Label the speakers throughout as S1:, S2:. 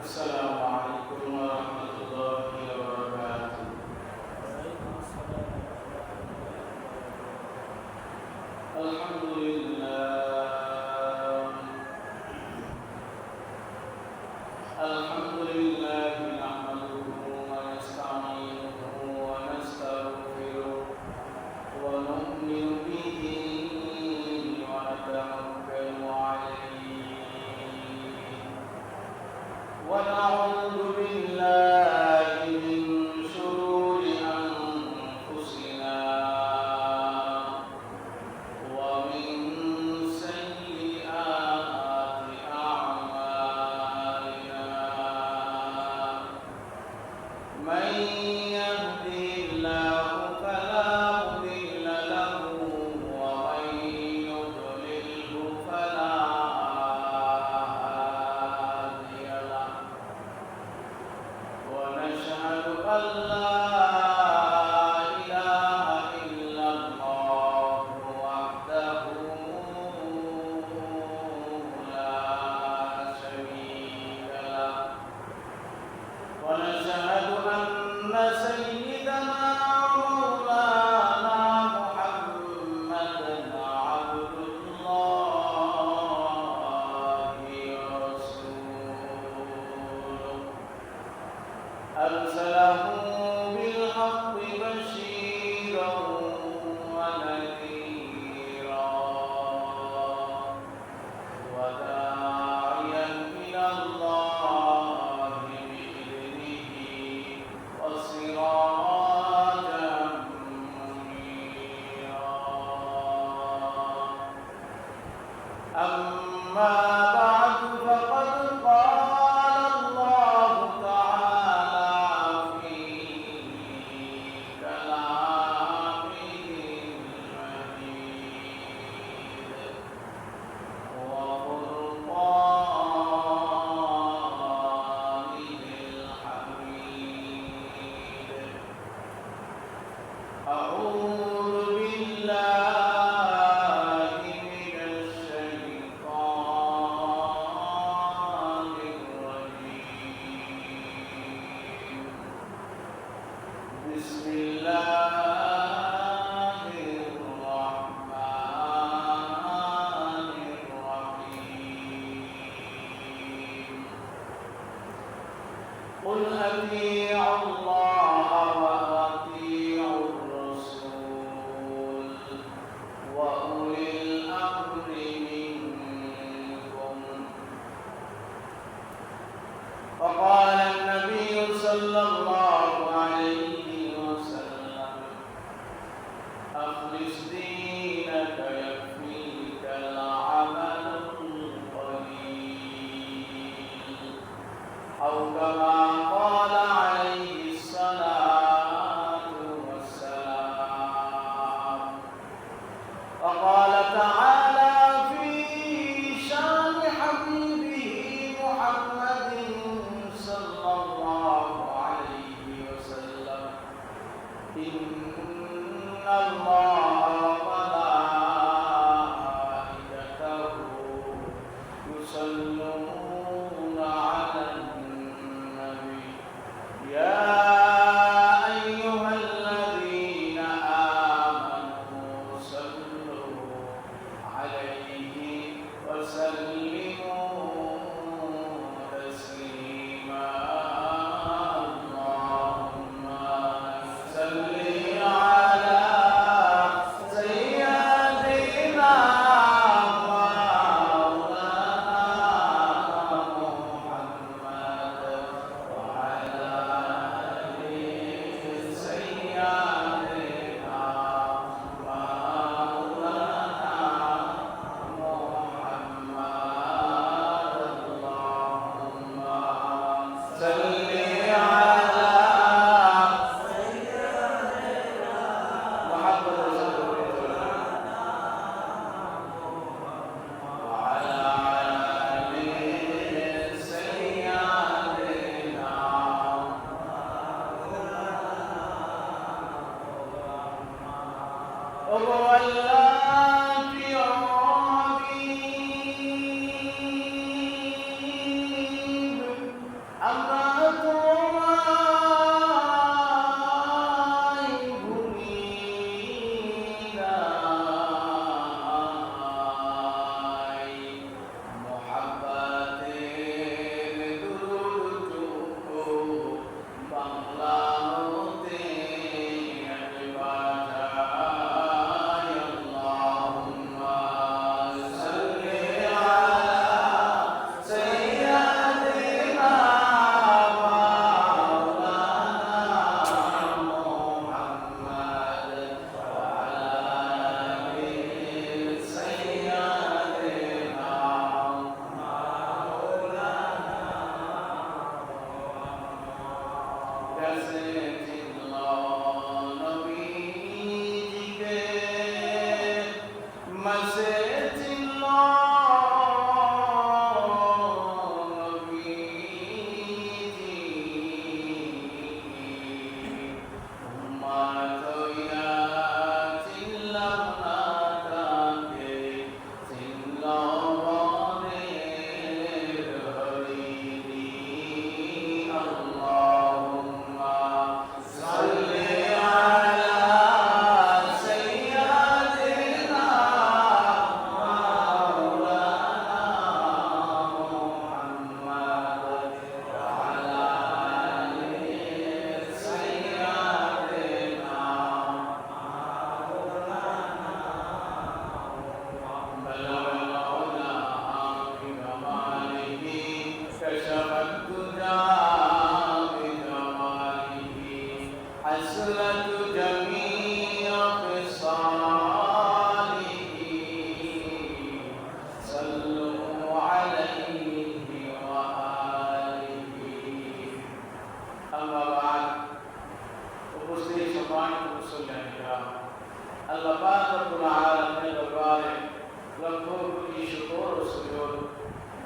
S1: السلام عليكم ورحمة الله وبركاته.
S2: وعليكم السلام ورحمة الله وبركاته.
S1: الحمد لله نحمده ونستعينه ونستغفره ونؤمن به ونتوكل عليه ونعوذ بالله من شرور أنفسنا ومن سيئات أعمالنا من يهده الله فلا مضل له ومن يضلله فلا هادي له ونشهد أن لا إله إلا الله وحده لا شريك له ونشهد أن سيدنا ومولانا محمدا عبد الله ورسوله أرسله بالحق بشيرا ونذيرا وداعيا إلى الله بإذنه وسراجا منيرا أما بعد فقد قال الله تعالى في كلامه المجيد وفرقانه الحميد أعوذ بالله من الشيطان الرجيم بسم الله الرحمن الرحيم قل أطيعوا الله وأطيعوا الرسول وأولي الأمر منكم فقال النبي صلى الله عليه وسلم أخلص دينك يكفيك العمل القليل أو كما قال عليه الصلاة والسلام وقال تعالى في شان حبيبه محمد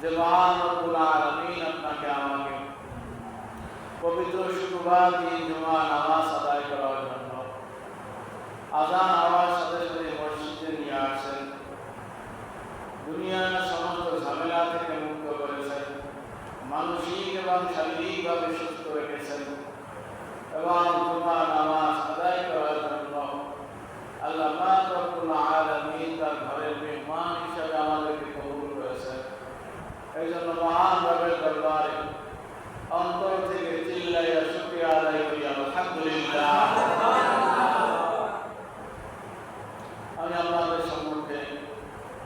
S1: যে মহান রব্বুল আলামিন আপনাকে আমাকে পবিত্র শুক্রবার দিন জুমা নামাজ আদায় করার জন্য আজান হওয়ার সাথে সাথে মসজিদে নিয়ে আসেন, দুনিয়ার সমস্ত ঝামেলা থেকে মুক্ত করেছেন, মানসিক এবং শারীরিকভাবে সুস্থ রেখেছেন এবং জুমা নামাজ আদায় করার জন্য আল্লাহ পাক রব্বুল আলামিন তার ঘরের মেহমান হিসেবে আমাদেরকে কবুল করেছেন। এই জন্য মহান রবের দরবারে অন্তর থেকে চিল্লাইয়া শুকরিয়া আদায় করি, আলহামদুলিল্লাহ। আমি আপনাদের সম্মুখে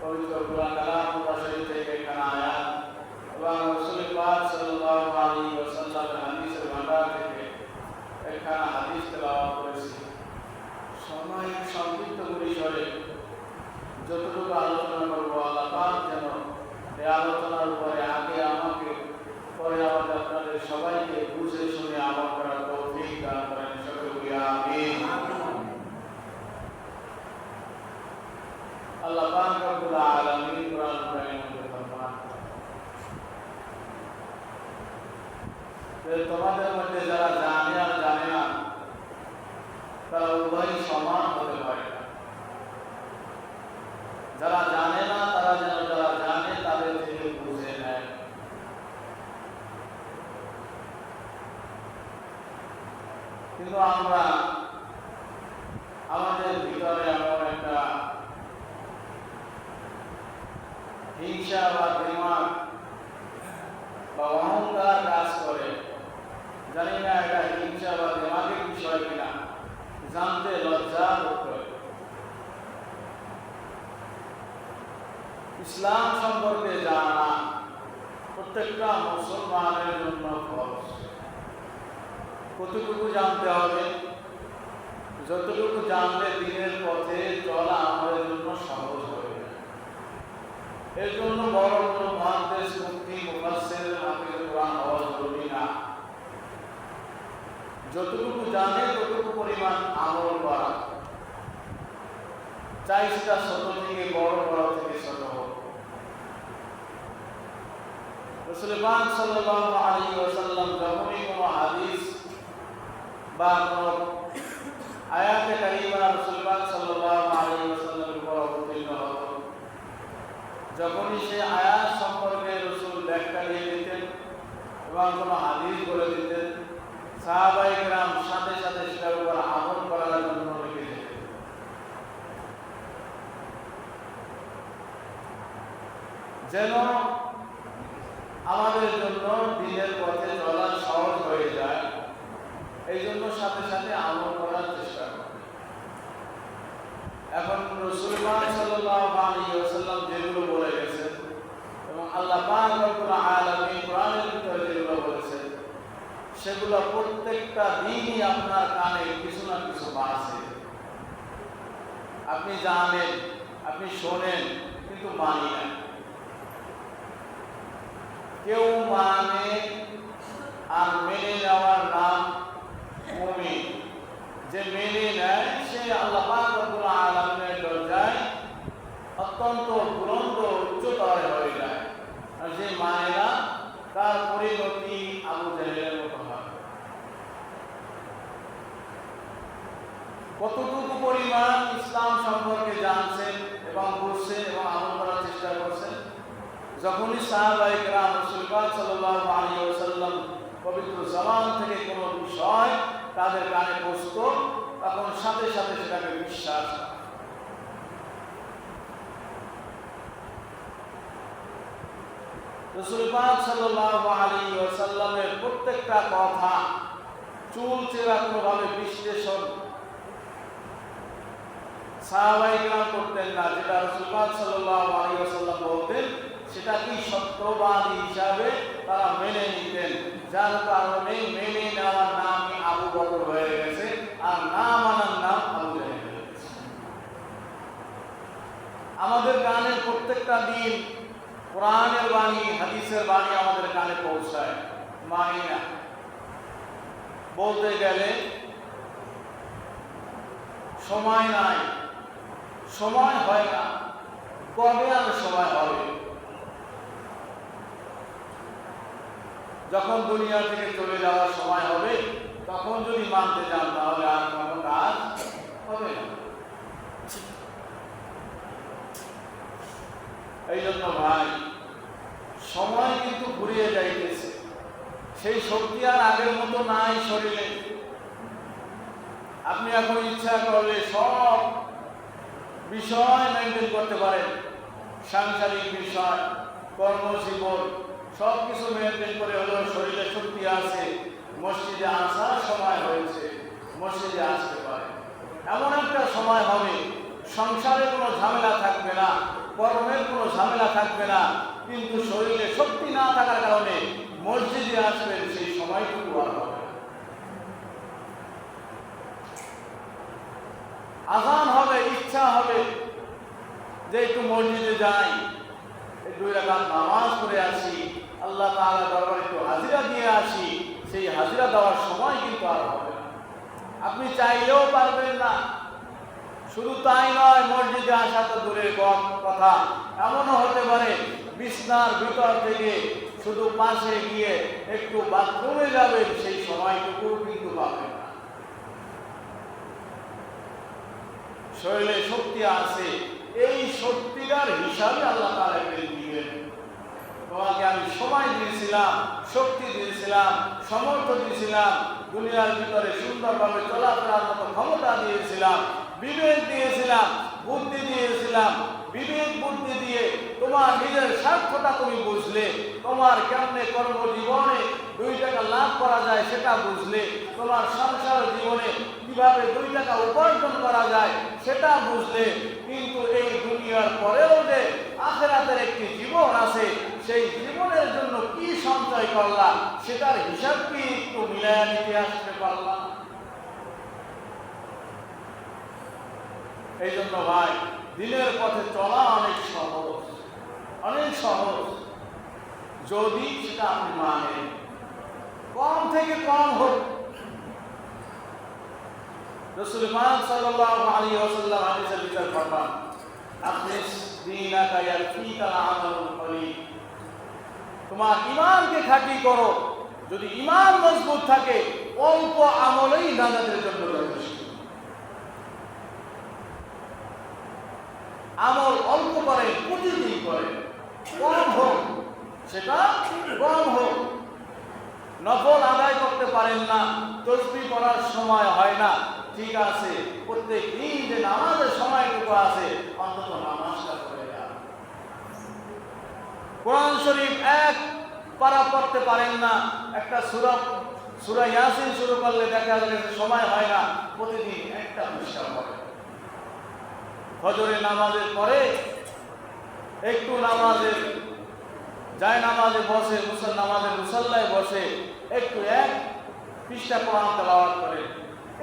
S1: পবিত্র কুরআন কালামুল্লাহ শরীফ থেকে একখানা আয়াত এবং রাসূল পাক সাল্লাল্লাহু আলাইহি ওয়াসাল্লামের হাদিসের ভান্ডার থেকে একখানা হাদিস তেলাওয়াত করেছি। সময় সংক্ষিপ্ত পরিসরে যতটুকু আলোচনা করবো আল্লাহ পাক যেন এই আলোচনার উপরে আগে আমাকে পরে আমাদের আপনাদের সবাইকে বুঝে শুনে আমল করার তৌফিক দান করেন, সকলে বলি আমিন। আল্লাহ পাক রব্বুল আলামিন কুরআন কারীমের মধ্যে ফরমান, তোমাদের মধ্যে যারা জানে আর জানে না তারা উভয় সমান হতে পারে না। যারা জানে না তারা যেন যারা জানে তাদের থেকে বুঝে নেয়। কিন্তু আমরা আমাদের ভিতরে এমন একটা হিংসা বা দিমাগ বা অহংকার কাজ করে, জানি না এটা হিংসা বা দিমাগের বিষয় কিনা, জানতে লজ্জা বোধ করে। ইসলাম সম্পর্কে জানা প্রত্যেকটা মুসলমানের জন্য ফরজ। কতটুকু জানতে হবে? যতটুকু জানলে দিনের পথে চলা আমাদের জন্য সহজ হবে। এর জন্য বড় বড় মুহাদ্দিস, মুফতি, মুফাসসির, হাফিজ কোরআন হওয়া জরুরি না। যতটুকু জানে ততটুকু পরিমাণ আমল করা, চাই সেটা ছোট থেকে বড়, বড় থেকে ছোট হোক। রাসূল পাক সাল্লাল্লাহু আলাইহি ওয়াসাল্লাম যখনই কোনো হাদিস বা কোনো আয়াতে কারিমা রাসূল পাক সাল্লাল্লাহু আলাইহি ওয়াসাল্লামের উপর অবতীর্ণ হতো, যখনই সে আয়াত সম্পর্কে রাসূল ব্যাখ্যা দিয়ে দিতেন এবং কোনো হাদিস বলে দিতেন, সাহাবায়ে কেরাম সাথে সাথে সেটার উপর আমল করার জন্য লেগে যেতেন। যেন আমাদের জন্য দিনের পথে চলা সহজ হয়ে যায়, এই জন্য সাথে সাথে আমল করার চেষ্টা করবে। এখন রাসূল পাক সাল্লাল্লাহু আলাইহি ওয়াসাল্লাম যেগুলো বলে গেছেন এবং আল্লাহ পাক রব্বুল আলামিন কোরআনের ভিতরে যেগুলো বলেছেন, সেগুলো প্রত্যেকটা দিনই আপনার কানে কিছু না কিছু বাজে। আপনি জানেন, আপনি শোনেন, কিন্তু মানি না। কেউ মানে আর মেনে নেওয়ার নাম মুমিন। যে মেনে নেয় সে আল্লাহ পাক রব্বুল আলামিনের দরজায় অত্যন্ত বুলন্দ উচ্চতর হয়ে যায়, আর যে মানে না তার পরিণতি আবু জাহেলের মতো হয়। কতটুকু পরিমাণ ইসলাম সম্পর্কে জানছেন এবং বুঝছেন এবং আমল করার চেষ্টা করছেন? যখনই সাহাবায়ে কেরাম রাসূল পাক সাল্লাল্লাহু আলাইহি ওয়াসাল্লাম পবিত্র জবান থেকে কোনো বিষয় তাদের কানে পৌঁছত, তখন সাথে সাথে সেটাকে বিশ্বাস করে। রাসূল পাক সাল্লাল্লাহু আলাইহি ওয়াসাল্লামের প্রত্যেকটা কথা চুলচেরা কোনোভাবে বিশ্লেষণ সাহাবায়ে কেরাম করতেন না। যেটা রাসূল পাক সাল্লাল্লাহু আলাইহি ওয়াসাল্লাম বলতেন সেটা কি সত্যবাদী হিসাবে তারা মেনে নিতেন, যার কারণে মেনে নেওয়ার নাম আবু বকর হয়ে গেছে আর না মানার নাম আবু জাহেল হয়ে গেছে। আমাদের কানে প্রত্যেকটা দিন কোরআনের বাণী, হাদিসের বাণী আমাদের কানে পৌঁছায়, মানি না। বলতে গেলে সময় নাই, সময় হয় না, কবে আর সময় হবে? যখন দুনিয়া থেকে চলে যাওয়ার সময় হবে তখন যদি মানতে যান তাহলে আর কোনো কাজ হবে না। এই জন্য ভাই, সময় কিন্তু ঘুরিয়ে যাইতেছে, সেই শক্তি আর আগের মতো নাই শরীরে। আপনি এখন ইচ্ছা করলে সব বিষয় মেনটেন করতে পারেন, সাংসারিক বিষয়, কর্মজীবন, সব কিছু মেনটেন করে হলেও শরীরে শক্তি আছে, মসজিদে আসার সময় হয়েছে, মসজিদে আসতে পারে। এমন একটা সময় হবে সংসারে কোনো ঝামেলা থাকবে না, কর্মের কোনো ঝামেলা থাকবে না, কিন্তু শরীরে শক্তি না থাকার কারণে মসজিদে আসবেন, সেই সময়টুকু আর হবে না। আযান হবে, ইচ্ছা হবে যে একটু মসজিদে যাই, একটু 2 রাকাত নামাজ পড়ে আসি, আল্লাহ তাআলার দরবারে একটু হাজিরা দিয়ে আসি, সেই হাজিরা দেওয়ার সময় কিন্তু আর হবে না। আপনি চাইলেও পারবেন না। শুধু তাই নয়, মসজিদে আসা তো দূরের কথা, এমনও হতে পারে বিছনার ভিতর থেকে শুধু পাশে গিয়ে একটু বাথরুমে যাবেন, সেই সময়টুকু কিন্তু পাবেন না। শরীরে শক্তি আছে, এই শক্তিটার হিসাবে আল্লাহ তাআলা দিবেন। তোমাকে আমি সময় দিয়েছিলাম, শক্তি দিয়েছিলাম, সামর্থ্য দিয়েছিলাম, দুনিয়ার ভিতরে সুন্দরভাবে চলাফেরার মতো ক্ষমতা দিয়েছিলাম, বিবেক দিয়েছিলাম, বুদ্ধি দিয়েছিলাম। বিবেক বুদ্ধি দিয়ে তোমার নিজের স্বার্থটা তুমি বুঝলে, তোমার কেমনে কর্মজীবনে 2 টাকা লাভ করা যায় সেটা বুঝলে, তোমার সংসার জীবনে কিভাবে 2 টাকা উপার্জন করা যায় সেটা বুঝলে, কিন্তু এই দুনিয়ার পরেও যে আখিরাতের একটি জীবন আছে, সেই জীবনের জন্য কি সঞ্চয় করলা সেটার হিসাব কি একটু মিলায়া নিতে আসতে পারলাম? এই জন্য ভাই, দিনের পথে চলা অনেক সহজ, অনেক সহজ, যদি সেটা আপনি মানেন, কম থেকে কম হোক। রাসূল পাক সাল্লাল্লাহু আলাইহি ওয়াসাল্লাম হাদিসের ভিতর ফরমান, আখলিস দীনাকা ইয়াফিকা আমালুল কলিল। তোমার ঈমানকে খাঁটি করো, যদি ঈমান মজবুত থাকে অল্প আমলেই নাজাতের জন্য যথেষ্ট। আমল অল্প করে, প্রতিদিন করে, কম হোক, সেটা কম হোক। নফল আদায় করতে পারেন না, তাসবিহ পড়ার সময় হয় না, ঠিক আছে, প্রত্যেক দিন যে নামাজের সময়টুকু আছে অন্তত নামাজটা পড়ে যান। কোরআন শরীফ 1 পারা পড়তে পারেন না, একটা সূরা ইয়াসিন শুরু করলে দেখা যাবে সময় হয় না, প্রতিদিন একটা পৃষ্ঠা পড়ে। ফজরের নামাজের পরে একটু নামাজের নামাজে বসে, নামাজের মুসাল্লায় বসে একটু 1 পৃষ্ঠা কোরআন তেলাওয়াত করে।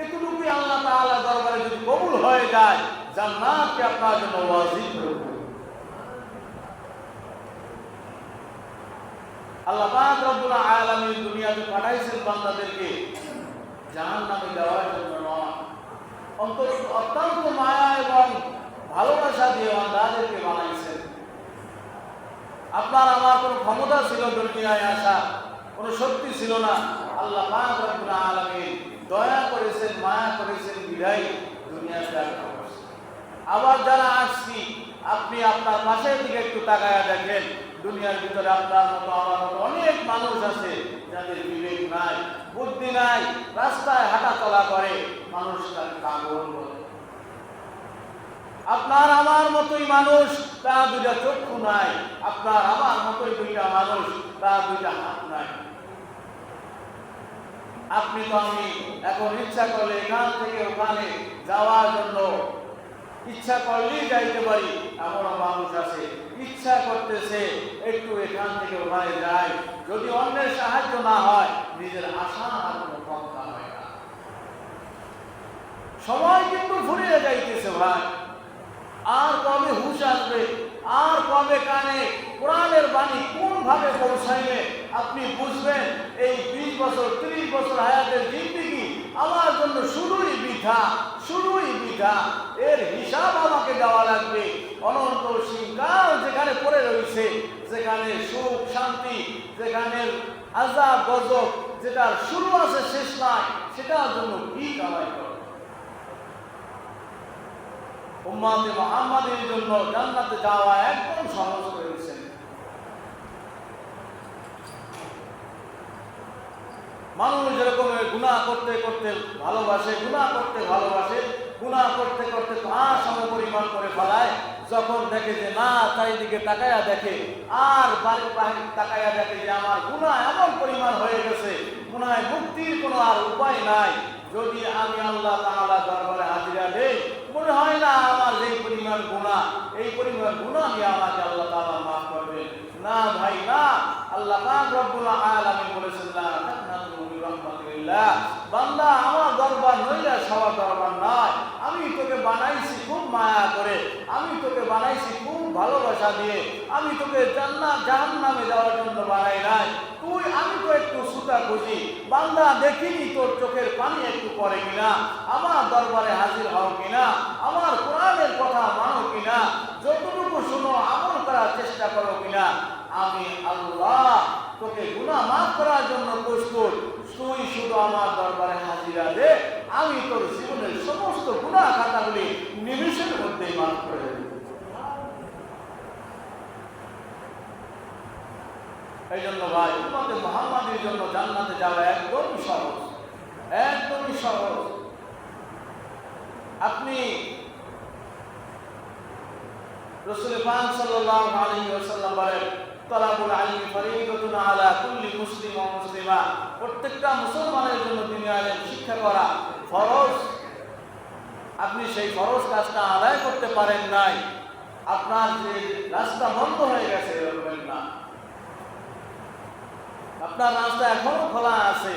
S1: এতটুকুই আল্লাহ তাআলার দরবারে যদি কবুল হয়ে যায়, জান্নাতকে আপনার জন্য ওয়াজিব করে দেবে। আল্লাহ পাক রব্বুল আলামিন দুনিয়াতে পাঠাইছেন বান্দাদেরকে জাহান্নামে দেওয়ার জন্য নয়, অত্যন্ত মায়া এবং ভালোবাসা দিয়ে বান্দাদেরকে বানাইছেন। আপনার আমার কোনো ক্ষমতা ছিল দুনিয়ায় আসা, কোনো শক্তি ছিল না, আল্লাহ পাক রব্বুল আলামিন দয়া করেছেন, মায়া করেছেন, বিধায় দুনিয়াতে আসা। আবার যারা আসছি, আপনি আপনার পাশের দিকে একটু তাকায়া দেখেন, দুনিয়ার ভিতরে আপনার মতো আমার মতো অনেক মানুষ আছে যাদের বিবেক নাই, বুদ্ধি নাই, রাস্তায় হাঁটা চলা করে, মানুষ তার পাগল বলে। আপনার আমার মতোই মানুষ, তার 2টা চক্ষু নাই, আপনার আমার মতোই 2টা মানুষ, তার 2টা হাত নাই। আপনি তো আমি এখন ইচ্ছা করলে এখান থেকে ওখানে যাওয়ার জন্য ইচ্ছা করলেই যাইতে পারি, এমনও মানুষ আছে ইচ্ছা করতেছে একটু এখান থেকে ওখানে যায়, যদি অন্যের সাহায্য না হয় নিজের আশা আর কোনো পন্থা হয় না। সময় কিন্তু ঘুরিয়ে যাইতেছে ভাই, আর কবে হুঁশ আসবে, আর কবে কানে কোরআনের বাণী কোন ভাবে পৌঁছাইলে আপনি বুঝবেন এই 20 বছর 30 বছর হায়াতের জিন্দেগি আমার জন্য শুধুই বৃথা, শুধুই বৃথা। এর হিসাব আমাকে দেওয়া লাগবে। অনন্ত সীমকাল যেখানে পড়ে রয়েছে, যেখানে সুখ শান্তি, যেখানে আযাব গজব যেটার শুরু আছে শেষ নাই, সেটার জন্য কি কামাই করো? উম্মতে মুহাম্মাদের জন্য জান্নাতে যাওয়া একদম সহজ করে দিয়েছেন। মানুষ যেরকম গুনাহ করতে করতে ভালোবাসে, গুনাহ করতে ভালোবাসে, গুনাহ করতে করতে সমপরিমাণ করে ফেলায়, যখন দেখে যে না, চারিদিকে তাকায়া দেখে, আর বাড়ির বাহির তাকায়া দেখে যে আমার গুনাহ এমন পরিমাণ হয়ে গেছে, গুনাহে মুক্তির কোনো আর উপায় নাই। যদি আমি আল্লাহ তাআলা দরবারে হাজিরা দেই, মনে হয় না আমার যে পরিমাণ গুনাহ, এই পরিমাণ গুনাহ নিয়ে আমাকে আল্লাহ তাআলা মাফ করবেন। না ভাই না, আল্লাহ পাক রব্বুল আলামিন বলেছেন না তাকনাতু মির রাহমাতিল্লাহ, বান্দা আমার দরবার নইলে সবার দরবার নয়। আমি তোকে বানাইছি খুব মায়া করে, আমি তোকে বানাইছি খুব ভালোবাসা দিয়ে, আমি তোকে জান্নাত জাহান্নামে যাওয়ার জন্য বানাই নাই। তুই আমি তো একটু সুতা খুঁজি, বান্দা দেখিনি তোর চোখের পানি একটু পড়ে কিনা, আমার দরবারে হাজির হও কিনা, আমার কোরআনের কথা মানো কিনা, যতটুকু শুনো আমল করার চেষ্টা করো কিনা। আমি আল্লাহ তোকে গুনাহ মাফ করার জন্য প্রস্তুত, তুই শুধু আমার দরবারে হাজিরা দে, আমি তোর জীবনের সমস্ত গুনাহ খাতাগুলি নিমেষের মধ্যেই মাফ করে দেব। এই জন্য ভাই, উম্মতে মুহাম্মাদের জন্য জান্নাতে যাওয়া একদমই সহজ, একদমই সহজ। আপনি রাসূল পাক সাল্লাল্লাহু আলাইহি ওয়াসাল্লাম বলেন, তালাবুল ইলমি ফরিদাতুন আলা কুল্লি মুসলিম ওয়া মুসলিমা, প্রত্যেকটা মুসলমানের জন্য দিনের ইলম শিক্ষা করা ফরজ। আপনি সেই ফরজ কাজটা আদায় করতে পারেন নাই, আপনার যে রাস্তা বন্ধ হয়ে গেছে এরকম না, আপনার রাস্তা এখনো খোলা আছে।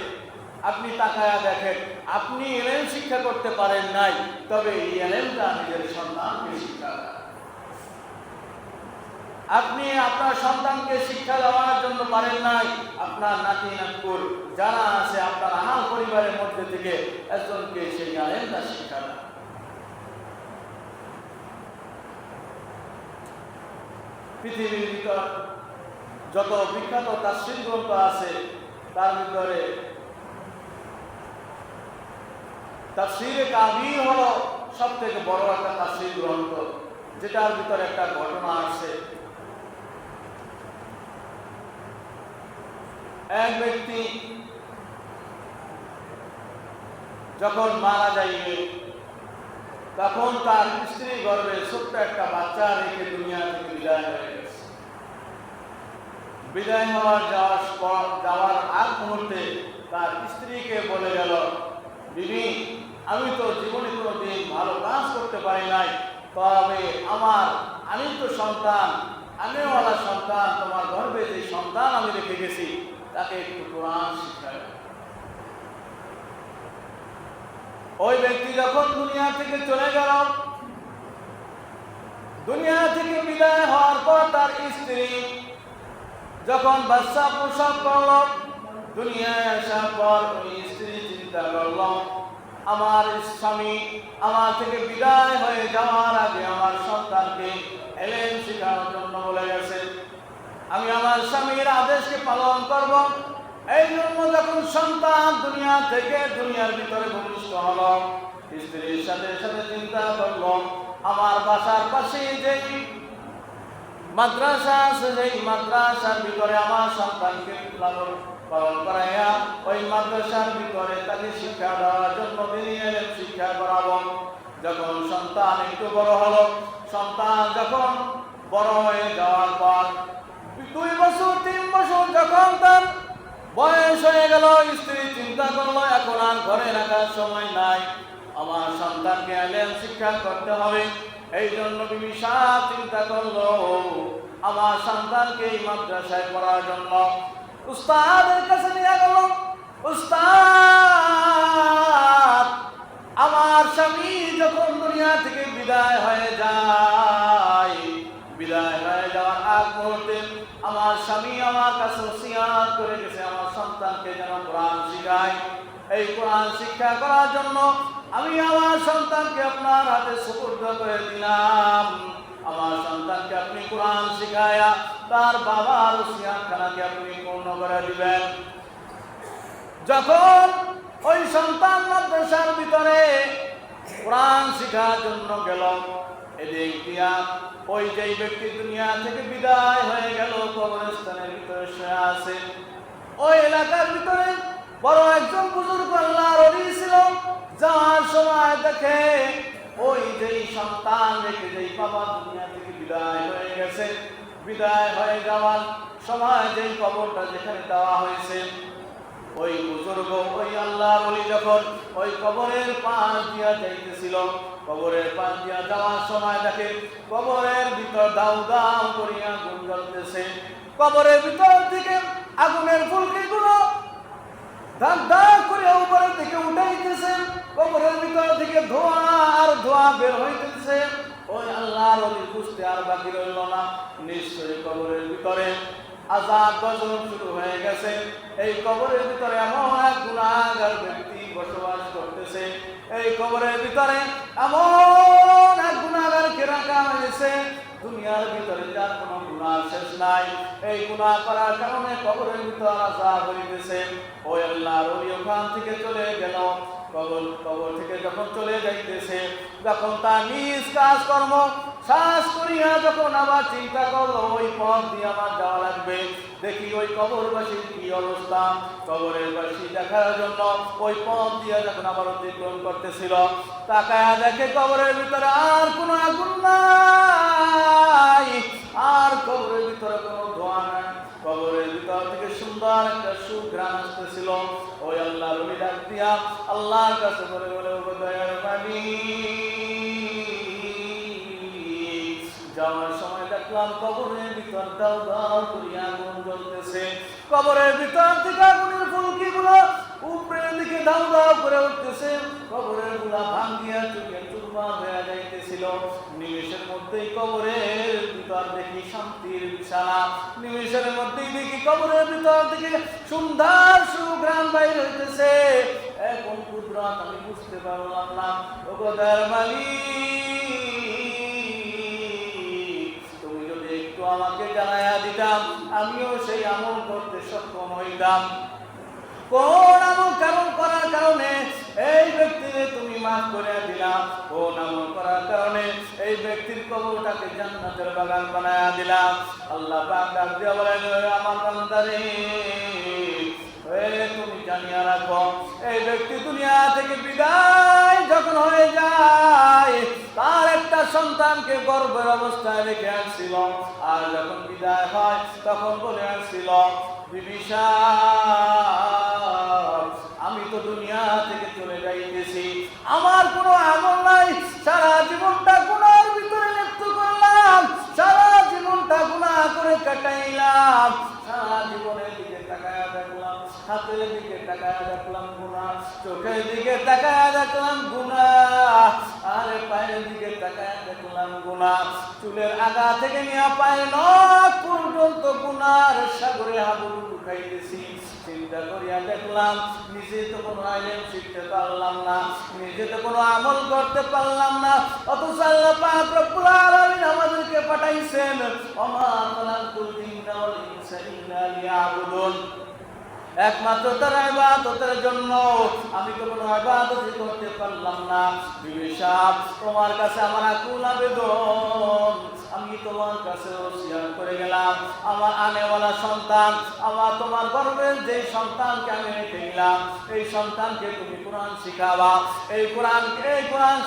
S1: আপনি তাকায়া দেখেন, আপনি ইলম শিক্ষা করতে পারেন নাই, তবে এই ইলমটা নিজের সন্তানকে শিক্ষা দেন। আপনি আপনার সন্তানকে শিক্ষা দেওয়ার জন্য পারেন নাই, আপনার নাতি নাতকুর যারা আছে আপনার আহাল পরিবারের মধ্যে থেকে একজনকে সেই ইলমটা শিক্ষা দেন। পৃথিবীর ভিতর যত বিখ্যাত তাফসীর গ্রন্থ আছে, তার ভিতরে তাফসীরে কাবীর হলো সব থেকে বড় একটা তাফসীর গ্রন্থ, যেটার ভিতরে একটা ঘটনা আছে। এক ব্যক্তি যখন মারা যাইবে, তখন তার স্ত্রী গর্ভে ছোট্ট একটা বাচ্চা রেখে দুনিয়া থেকে বিদায় হয়ে গেছে। বিদায় যাওয়ার আগ মুহূর্তে তার স্ত্রীকে বলে গেল, বিবি, আমি তো জীবনে কোনোদিন ভালো কাজ করতে পারি নাই, তবে আমার আনিত সন্তান, আনেওয়ালা সন্তান, তোমার গর্ভে যে সন্তান আমি রেখে গেছি, তাকে একটু কোরআন শিখায়। ওই ব্যক্তি যখন দুনিয়া থেকে চলে গেল, দুনিয়া থেকে বিদায় হওয়ার পর তার স্ত্রী যখন বাচ্চা প্রসব করল, দুনিয়ায় আসার পর ওই স্ত্রী চিন্তা করল, আমার স্বামী আমার থেকে বিদায় হয়ে যাওয়ার আগে আমার সন্তানকে ইলম শেখানোর জন্য বলে গেছে, আমি আমার স্বামীর আদেশকে পালন করব। এই জন্য যখন সন্তান দুনিয়া থেকে দুনিয়ার ভিতরে ভূমিষ্ঠ হল, স্ত্রীর সাথে সাথে চিন্তা করল, আমার বাসার পাশে যেই মাদ্রাসা আছে, যেই মাদ্রাসার ভিতরে আমার সন্তানকে লালন পালন করাইয়া ওই মাদ্রাসার ভিতরে তাকে শিক্ষা দেওয়ার জন্য দিনের শিক্ষা করাবো। যখন সন্তান একটু বড় হলো, সন্তান যখন বড় হয়ে যাওয়ার পর 2 বছর 3 বছর যখন তার বয়স হয়ে গেল, স্ত্রী চিন্তা করলো, এখন আর ঘরে রাখার সময় নাই, আমার সন্তানকে ইলম শিক্ষা করতে হবে। এই জন্য বিবি সাহেব চিন্তা করলো, আমার সন্তানকে এই মাদ্রাসায় পড়ার জন্য উস্তাদের কাছে নিয়ে গেল। উস্তাদ, আমার স্বামী যখন দুনিয়া থেকে বিদায় হয়ে যায়, বিদায় হয়ে যাওয়ার আগ মুহূর্তে আমার স্বামী আমার কাছে ওসিয়ত করে গেছে, আমার সন্তানকে যেন কোরআন শিখায়। এই কোরআন শিক্ষা করার জন্য আমি আমার সন্তানকে আপনার হাতে সুপুর্দ করে দিলাম। আমার সন্তানকে আপনি কোরআন শিখায়া তার বাবার সিয়াখানাকে আপনি পূর্ণ করে দিবেন। যখন ওই সন্তান মাদ্রাসার ভিতরে কোরআন শিখার জন্য গেল, এদিক দিয়া ওই যেই ব্যক্তি দুনিয়া থেকে বিদায় হয়ে গেল কবরস্থানের ভিতরে শুয়ে আছে। ওই এলাকার ভিতরে বড় একজন বুজুর্গ আল্লাহর ওলি ছিল। যাওয়ার সময় দেখে ওই যেই সন্তান রেখে যেই বাবা দুনিয়া থেকে বিদায় হয়ে গেছে, বিদায় হয়ে যাওয়ার সময় যেই কবরটা যেখানে দেওয়া হয়েছে, ওই বুজুর্গ ওই আল্লাহর ওলি যখন ওই কবরের পাশ দিয়া যাইতেছিল, কবরের পাশ দিয়া যাওয়ার সময় দেখে কবরের ভিতর দাউ দাউ করিয়া আগুন জ্বলতেছে। কবরের ভিতর থেকে আগুনের ফুলকিগুলো দাগ দাগ করে উপরের দিকে উঠাইতেছে। কবরের ভিতর থেকে ধোঁয়া আর ধোঁয়া বের হইতেছে। ওই আল্লাহর ওলি বুঝতে আর বাকি রইল না, নিশ্চয়ই কবরের ভিতরে আযাব গজব শুরু হয়ে গেছে। এই কবরের ভিতরে এমন এক গুনাহগার ব্যক্তি বসবাস করতেছে। এই কবরের ভিতরে এমন এক গুনাহগারকে রাখা হয়েছে, দুনিয়ার ভিতরে যার কোনো গুনাহ শেষ নাই। এই গুনাহ করার কারণে কবরের ভিতর আযাব হইতেছে। ওই আল্লাহর ওলি ওখান থেকে চলে গেল। কবর থেকে যখন চলে যাইতেছে, যখন তার নিজ কাজকর্ম শ্বাস করিয়া যখন আবার চিন্তা করলো ওই পথ দিয়ে আমার যাওয়া লাগবে, দেখি ওই কবরবাসীর কি অবস্থা। কবরের বাসী দেখার জন্য ওই পথ দিয়ে যখন আবার অতিক্রম করতেছিল, তাকায়া দেখে কবরের ভিতরে আর কোনো আগুন নাই, আর কবরের ভিতরে কোনো ধোঁয়া নাই। কবরের ভিতর থেকে সুন্দর একটা সুঘ্রাণ আসতেছিল। ওই আল্লাহর ওলি ডাক দিয়া আল্লাহর কাছে বলে বলে, ও দয়ার মালিক, যাওয়ার সময় দেখলাম কবরের ভিতর দাউ দাউ করিয়া আগুন জ্বলতেছে। কবরের ভিতর থেকে আগুনের ফুলকিগুলো উপরের দিকে দাউ দাউ করে উঠতেছে। কবরের গুলা ভাঙ্গিয়া চুরিয়া চুরমার হয়ে যাইতেছিল। নিমেষের মধ্যেই কবরের ভিতর দেখি শান্তির বিছানা, নিমেষের মধ্যেই দেখি কবরের ভিতর থেকে সুন্দর সুঘ্রাণ বাইর হইতেছে। এখন কুদরত আমি বুঝতে পারলাম না। ও দয়ার মালিক, তুমি যদি একটু আমাকে জানাইয়া দিতাম, আমিও সেই আমল করতে সক্ষম হইতাম। কোন আমল কারণ করার কারণে এই ব্যক্তিকে তুমি মাফ করে দিলাম, কোন আমল করার কারণে এই ব্যক্তির কবরটাকে জান্নাতের বাগান বানায়া দিলাম। আল্লাহ পাক ডাক দিয়া বলেন, আমার বান্দারে, তুমি জানিয়া রাখো, এই ব্যক্তি দুনিয়া থেকে বিদায় যখন হয়ে যায়, তার একটা সন্তানকে গর্ভের অবস্থায় রেখে আসছিল। আর যখন বিদায় হয় তখন বলে আসছিল, বিবিসা, আমি তো দুনিয়া থেকে চলে যাইতেছি, আমার কোনো আমল নাই, সারা জীবনটা গুনার ভিতরে লিপ্ত করলাম, সারা জীবনটা গুনাহ করে কাটাইলাম, সারা জীবনের দিকে তাকায়া দেখলাম, হাতের দিকে তাকায়া দেখলাম গুনাহ, চোখের দিকে তাকায়া দেখলাম গুনাহ, আরে পায়ের দিকে তাকায়া দেখলাম গুনাহ, চুলের আগা থেকে নিয়ে পায়ের নখ পর্যন্ত গুনার সাগরে হাবুডুবু খাইতেছি। চিন্তা করিয়া দেখলাম নিজে তো কোনো আইলেম শিখতে পারলাম না, নিজে তো কোনো আমল করতে পারলাম না, অথচ আল্লাহ পাক রব্বুল আলামিন আমাদেরকে পাঠাইছেন ওমা খালাকুল জিন্না ওয়াল ইনসা ইল্লা লিয়াবুদুন, একমাত্র তার ইবাদতের জন্য। আমি তো কোনো ইবাদতই করতে পারলাম না। বিবি সাহেব, তোমার কাছে আমার আকুল আবেদন, আমি তোমার কাছে ওসিয়ত করে গেলাম, আমার আনেওয়ালা সন্তান, আমার তোমার গর্ভের যে সন্তানকে আমি রেখে গেলাম, এই সন্তানকে তুমি কোরআন শিখাবা, এই কোরআন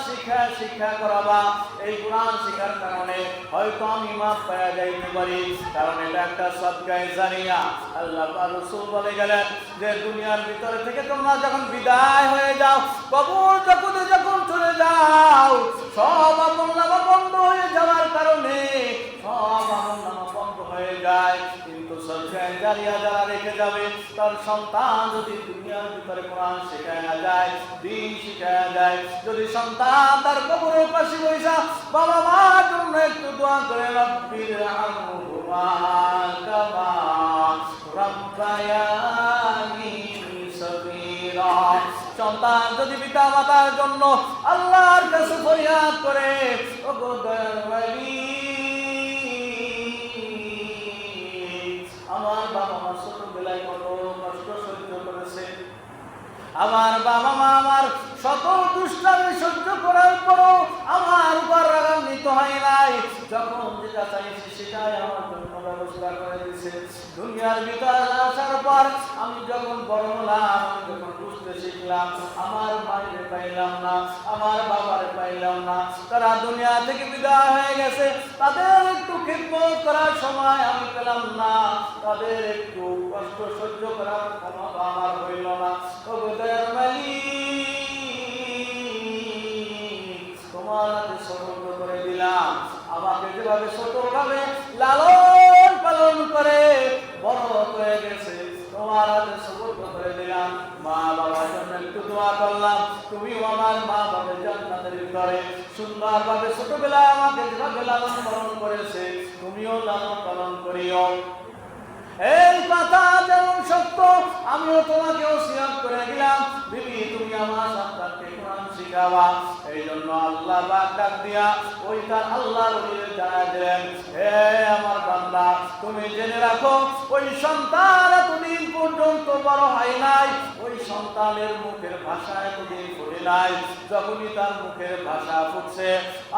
S1: শিক্ষা করাবা। এই কোরআন শিখার কারণে হয়তো আমি মাফ পাওয়া যাইতে পারি, কারণ এটা একটা সদকায়ে জারিয়া। আল্লাহ রাসূল বলে গেলেন যে দুনিয়ার ভিতরে থেকে তোমরা যখন বিদায় হয়ে যাও, কবর জগতে যখন চলে যাও, সব আমলনামা বন্ধ হয়ে যাওয়ার কারণে সব আমলনামা বন্ধ হয়ে যায়, কিন্তু সদকায়ে জারিয়া যারা রেখে যাবে, তার সন্তান যদি দুনিয়ার ভিতরে কোরআন শেখায়া যায়, দ্বীন শিখায়া যায়, যদি সন্তান তার কবরের পাশে বসা বাবা মার জন্য একটু দোয়া করে, রব্বির হামহুমা কামা রাব্বায়ানি সগীরা, সন্তান যদি পিতা মাতার জন্য আল্লাহর কাছে ফরিয়াদ করে, ওগো দয়ার মালিক, আমার বাবা মা ছোটবেলায় কত কষ্ট সহ্য করেছে, আমার বাবা মা আমার শত দুষ্টামি সহ্য করার পরও আমার উপর রাগান্বিত হয় নাই। যখন যেটা চাইছি সেটাই আমার জন্য ব্যবস্থা করে দিয়েছে। দুনিয়ার ভিতরে আসার পর আমি যখন বড় হলাম, আমি যখন বুঝতে শিখলাম, আমার মায়ের পাইলাম না, আমার বাবার পাইলাম না, তারা দুনিয়া থেকে বিদায় হয়ে গেছে, তাদের একটু খিদমত করার সময় আমি পেলাম না, তাদের একটু কষ্ট সহ্য করার ক্ষমতা আমার হইল না। তোমার হাতে সমর্পণ করে দিলাম, আমাকে যেভাবে ছোটভাবে লালন পালন করে বড় হয়ে গেছে, তোমার হাতে সমর্পণ করে দিলাম। মা বাবার জন্য একটু দোয়া করলাম, তুমিও আমার মা বাবার জান্নাতের ভিতরে সুন্দরভাবে ছোটবেলায় আমাকে যেভাবে লালন পালন করেছে, তুমিও লালন পালন করিও। এই কথা যেমন সত্য, আমিও তোমাকে ওসিয়ত করে দিলাম, বিবি তুমি আমার সন্তানকে কোরআন শিখাবা। এই জন্য আল্লাহ পাক ডাক দিয়া ওই তার আল্লাহর ওলিকে জানায় দিলেন, হে আমার বান্দা, তুমি জেনে রাখো, ওই সন্তান এতদিন পর্যন্ত বড় হয় নাই, ওই সন্তানের মুখের ভাষা এতদিন ফুটে নাই। যখনই তার মুখের ভাষা ফুটছে,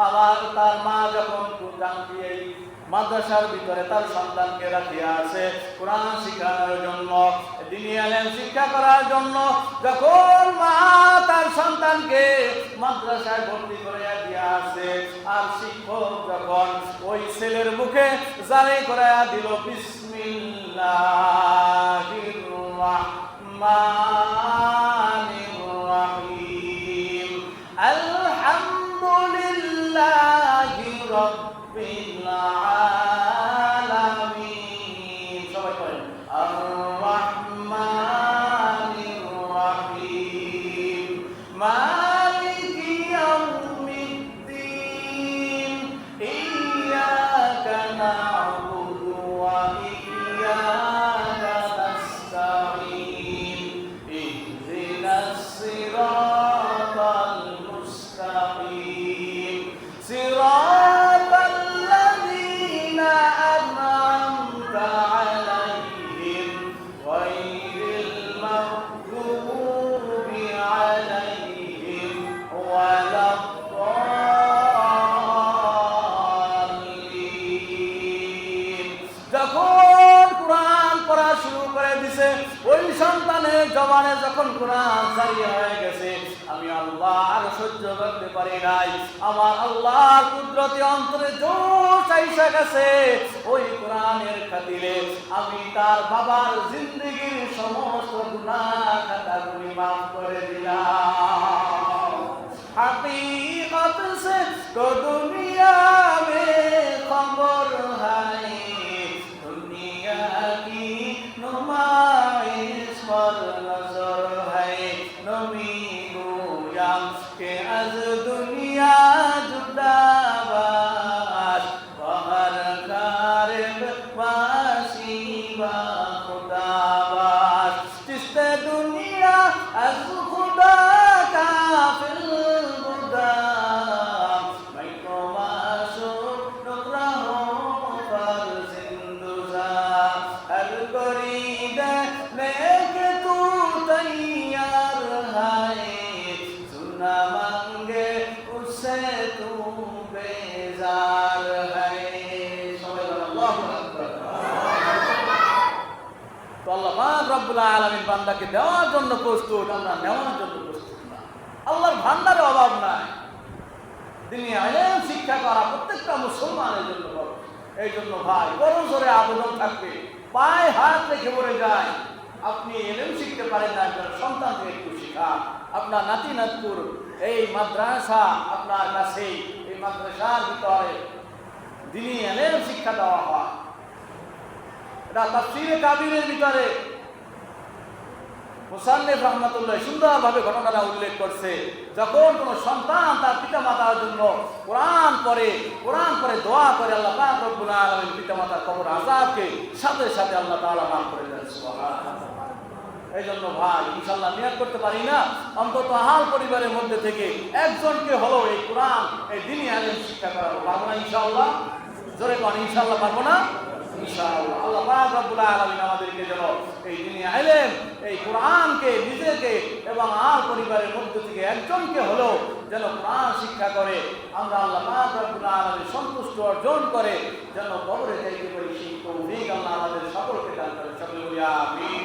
S1: আবার তার মা যখন জানতি এই মাদ্রাসার ভিতরে তার সন্তানকে রাখিয়া আছে কোরআন শিখানোর জন্য, দ্বীনি ইলম শিক্ষা করার জন্য, যখন মা তার সন্তানকে মাদ্রাসায় ভর্তি করে দিয়া আছে, আর শিক্ষক যখন ওই ছেলের মুখে জারি করে দিল বিসমিল্লাহির রাহমানির রাহিম, আলহামদুলিল্লাহি রাব্বিল আলামিন, সবাই পড়েন আর রাহমানির রাহিম, মালিকি ইয়াউমিদ্দিন, ইয়্যাকা না'বুদু ওয়া ইয়্যাকা নাস্তাঈন, ইহদিনাস সিরাতাল মুস্তাকিম, সিরাতাল লাযীনা আন'আমতা আলাইহিম গায়রিল মাগদুবি আলাইহিম ওয়ালাদ-দাল্লিন। যখন কোরআন পড়া শুরু করে দিছে, ওই সন্তানের জবানে যখন কোরআন জারি হয়ে গেছে, আমি আল্লাহ আর সহ্য করতে পারি নাই, আমার আল্লাহর কুদরতি অন্তরে জোশ আইসা গেছে। ওই কোরআনের খাতিরে আমি তার বাবার জিন্দেগির সমস্ত গুনাহ খাতাগুলি মাফ করে দিলাম। हकीकत से तो दुनिया में खबर है, दुनिया की नुमाइश पर नजर है, नमी गोयाम के अज दुनिया जुदाबाद, बहर कारब वासीबा खुदाबाद, जिससे दुनिया अज खुदा का फिल गुदाम, मैं तो मासूम नुकरा हूँ पर जिंदुजा, हर गरीब लेके तू तैयार है, सुना मांगे उससे तू बेजार है। अल्लाहु আকবার। তো আল্লাহ পাক রব্বুল আলামিন বান্দাকে দেওয়ার জন্য প্রস্তুত, আমরা নেওয়ার জন্য প্রস্তুত না। আল্লাহর ভান্ডারে অভাব নাই। দ্বীনি ইলম শিক্ষা করা প্রত্যেকটা মুসলমানের জন্য বড়। এই জন্য ভাই বড় জোরে আবেদন থাকবে, পায়ে হাত রেখে পড়ে যায়, আপনি ইলম শিখতে পারেন না, আপনার সন্তানকে একটু শিখান। আপনার নাতি নাতপুর এই মাদ্রাসা আপনার কাছে, এই মাদ্রাসার ভিতরে দ্বীনি ইলম শিক্ষা দেওয়া হয়। এটা তাফসীরে কাবীরের ভিতরে মুসান্নিফ রাহমাতুল্লাহ সুন্দরভাবে ঘটনাটা উল্লেখ করছে। যখন কোনো সন্তান তার পিতা মাতার জন্য কোরআন পড়ে দোয়া করে, আল্লাহ পাক রব্বুল আলামিন পিতা মাতার কবর আযাবকে সাথে সাথে আল্লাহ তাআলা মাফ করে দেন। সুবহানাল্লাহ। এই জন্য ভাই ইনশাআল্লাহ নিয়ত করতে পারি না, অন্তত আহাল পরিবারের মধ্যে থেকে একজনকে হলো এই কোরআন, এই দ্বীনি ইলম শিক্ষা করাবো। পারবো না ইনশাআল্লাহ? জোরে কোন ইনশাআল্লাহ পারবো না? ইনশাআল্লাহ। আল্লাহ পাক রব্বুল আলামিন আমাদেরকে যেন এই দিনে ইলম, এই কোরআনকে নিজেকে এবং আমার পরিবারের মধ্য থেকে একজনকে হলেও যেন কোরআন শিক্ষা করে আমরা আল্লাহ পাক রব্বুল আলামিন সন্তুষ্ট অর্জন করে যেন কবরে যাইতে পারি সেই তৌফিক আল্লাহ আমাদের সকলকে দান করে। সকলে বলি আমিন।